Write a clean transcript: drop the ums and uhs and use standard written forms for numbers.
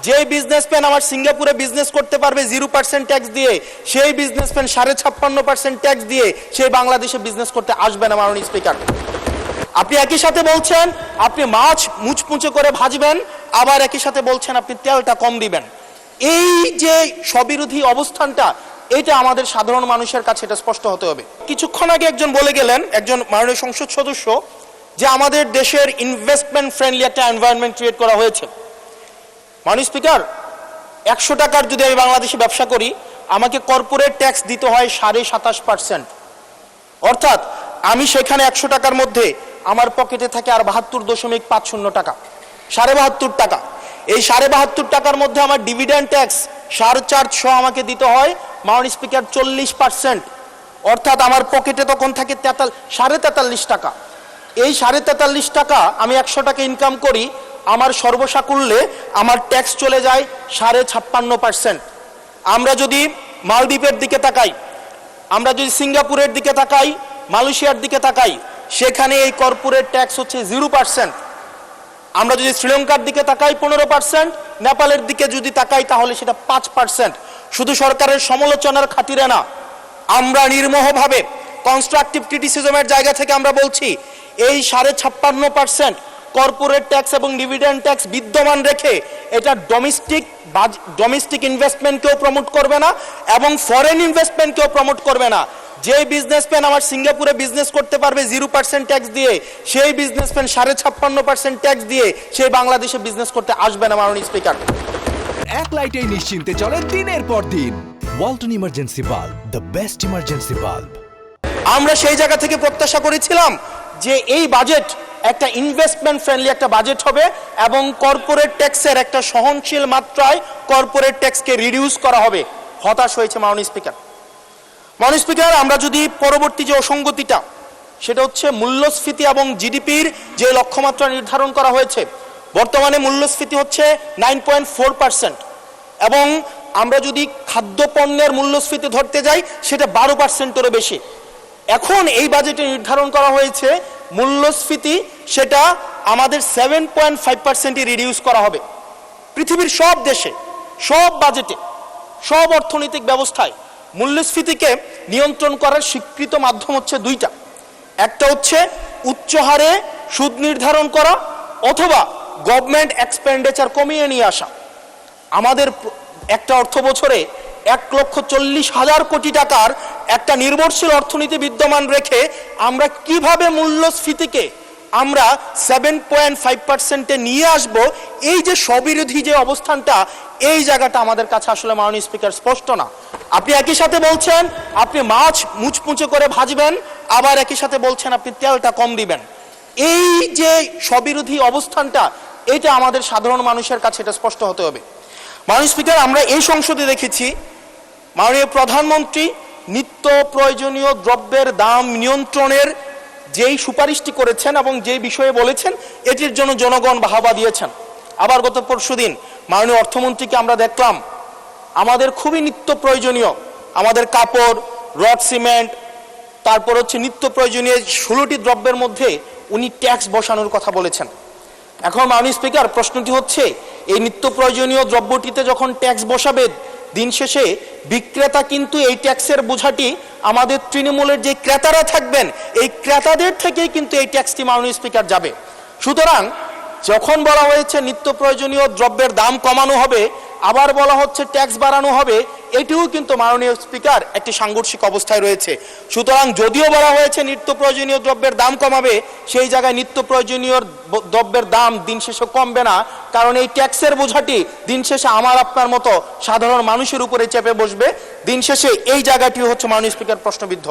যে বিজনেসম্যান আমার সিঙ্গাপুরে বিজনেস করতে পারবে 0% ট্যাক্স দিয়ে, সেই বিজনেসম্যান 56.5% ট্যাক্স দিয়ে সেই বাংলাদেশে বিজনেস করতে আসবে না। মাননীয় স্পিকার, আপনি একই সাথে বলছেন আপনি মাছ মুচমুচে করে ভাজবেন, আবার একই সাথে বলছেন আপনি তেলটা কম দিবেন। এই যে স্ববিরোধী অবস্থানটা, এটা আমাদের সাধারণ মানুষের কাছে এটা স্পষ্ট হতে হবে। কিছুক্ষণ আগে একজন বলে গেলেন, একজন মাননীয় সংসদ সদস্য, যে আমাদের দেশের ইনভেস্টমেন্ট ফ্রেন্ডলি একটা এনভায়রনমেন্ট ক্রিয়েট করা হয়েছে। মাননীয় স্পিকার, 100 টাকার যদি আমি বাংলাদেশে ব্যবসা করি, আমাকে কর্পোরেট ট্যাক্স দিতে হয় 27.5%। অর্থাৎ আমি সেখানে 100 টাকার মধ্যে আমার পকেটে থাকে আর 72.50 টাকা, 72.5 টাকা। এই 72.5 টাকার মধ্যে আমার ডিভিডেন্ড ট্যাক্স 4.5 আমাকে দিতে হয় মাননীয় স্পিকার 40%। অর্থাৎ আমার পকেটে তখন থাকে 43.5 টাকা। এই 43.5 টাকা আমি 100 টাকা ইনকাম করি, আমার সর্বসাকুল্যে আমার ট্যাক্স চলে যায় 56.5%। আমরা যদি মালদ্বীপের দিকে তাকাই, আমরা যদি সিঙ্গাপুরের দিকে তাকাই, মালয়েশিয়ার দিকে তাকাই, সেখানে এই কর্পোরেট ট্যাক্স হচ্ছে 0%। আমরা যদি শ্রীলঙ্কার দিকে তাকাই 15%, নেপালের দিকে যদি তাকাই তাহলে সেটা 5%। শুধু সরকারের সমালোচনার খাতিরে না, আমরা নির্মোহভাবে কনস্ট্রাকটিভ ক্রিটিসিজমের জায়গা থেকে আমরা বলছি এই 56.5% কর্পোরেট ট্যাক্স এবং ডিভিডেন্ড ট্যাক্স বিদ্যমান রেখে এটা ডোমেস্টিক ইনভেস্টমেন্টকেও প্রমোট করবে না এবং ফরেন ইনভেস্টমেন্টকেও প্রমোট করবে না। যে বিজনেসম্যান আমার সিঙ্গাপুরে বিজনেস করতে পারবে 0% ট্যাক্স দিয়ে, সেই বিজনেসম্যান 56.5% ট্যাক্স দিয়ে সেই বাংলাদেশে বিজনেস করতে আসবে না। মাননীয় স্পিকার, এক লাইটেই নিশ্চিন্তে চলে দিনের পর দিন। Walton emergency bulb, the best emergency bulb. আমরা সেই জায়গা থেকে প্রত্যাশা করেছিলাম যে এই বাজেট একটা ইনভেস্টমেন্ট ফ্রেন্ডলি একটা বাজেট হবে এবং কর্পোরেট ট্যাক্সের একটা সহনশীল মাত্রায় কর্পোরেট ট্যাক্সকে রিডিউস করা হবে। হতাশ হয়েছে মাননীয় স্পিকার। মাননীয় স্পিকার, আমরা যদি পরবর্তী যে অসঙ্গতিটা, সেটা হচ্ছে মূল্যস্ফীতি এবং জিডিপির যে লক্ষ্যমাত্রা নির্ধারণ করা হয়েছে, বর্তমানে মূল্যস্ফীতি হচ্ছে 9.4% এবং আমরা যদি খাদ্যপণ্যের মূল্যস্ফীতি ধরতে যাই সেটা 12%-এরও বেশি। এখন এই বাজেটে নির্ধারণ করা হয়েছে মূল্যস্ফীতি সেটা আমাদের 7.5%-ই রিডিউস করা হবে। পৃথিবীর সব দেশে, সব বাজেটে, সব অর্থনৈতিক ব্যবস্থায় মূল্যস্ফীতিকে নিয়ন্ত্রণ করার স্বীকৃত মাধ্যম হচ্ছে দুইটা। একটা হচ্ছে উচ্চ হারে সুদ নির্ধারণ করা অথবা গভর্নমেন্ট এক্সপেন্ডিচার কমিয়ে নিয়ে আসা। আমাদের একটা অর্থ বছরে 1,40,000 কোটি টাকার একটা নির্ভরশীল অর্থনীতি বিদ্যমান রেখে আমরা কিভাবে মূল্যস্ফীতিকে আমরা 7.5%-এ নিয়ে আসব, এই যে স্ববিরোধী যে অবস্থানটা, এই জায়গাটা আমাদের কাছে আসলে মাননীয় স্পিকার স্পষ্ট না। আপনি একই সাথে বলছেন আপনি মাছ মুচমুচে করে ভাজবেন, আবার একই সাথে বলছেন আপনি তেলটা কম দিবেন। এই যে স্ববিরোধী অবস্থানটা, এটা আমাদের সাধারণ মানুষের কাছে এটা স্পষ্ট হতে হবে। মাননীয় স্পিকার, আমরা এই সংসদে দেখেছি মাননীয় প্রধানমন্ত্রী নিত্য প্রয়োজনীয় দ্রব্যের দাম নিয়ন্ত্রণের যেই সুপারিশটি করেছেন এবং যেই বিষয়ে বলেছেন, এটির জন্য জনগণ বাহবা দিয়েছেন। আবার গত পরশুদিন মাননীয় অর্থমন্ত্রীকে আমরা দেখলাম আমাদের খুবই নিত্য প্রয়োজনীয় আমাদের কাপড়, রড সিমেন্ট, তারপর হচ্ছে নিত্য প্রয়োজনীয় 16টি দ্রব্যের মধ্যে উনি ট্যাক্স বসানোর কথা বলেছেন। এখন মাননীয় স্পিকার, প্রশ্নটি হচ্ছে এই নিত্য প্রয়োজনীয় দ্রব্যটিতে যখন ট্যাক্স বসাবে, দিন শেষে বিক্রেতা কিন্তু এই ট্যাক্সের বোঝাটি আমাদের তৃণমূলের যে ক্রেতারা থাকবেন এই ক্রেতাদের থেকেই কিন্তু এই ট্যাক্সটি মাননীয় স্পিকার যাবে। সুতরাং যখন বলা হয়েছে নিত্য প্রয়োজনীয় দ্রব্যের দাম কমানো হবে, আবার বলা হচ্ছে ট্যাক্স বাড়ানো হবে, এটিও কিন্তু মাননীয় স্পিকার একটি সাংঘর্ষিক অবস্থায় রয়েছে। সুতরাং যদিও বলা হয়েছে নিত্য প্রয়োজনীয় দ্রব্যের দাম কমাবে, সেই জায়গায় নিত্য প্রয়োজনীয় দ্রব্যের দাম দিন শেষে কমবে না, কারণ এই ট্যাক্সের বোঝাটি দিন শেষে আমার আপনার মতো সাধারণ মানুষের উপরে চেপে বসবে। দিন শেষে এই জায়গাটি হচ্ছে মাননীয় স্পিকার প্রশ্নবিদ্ধ।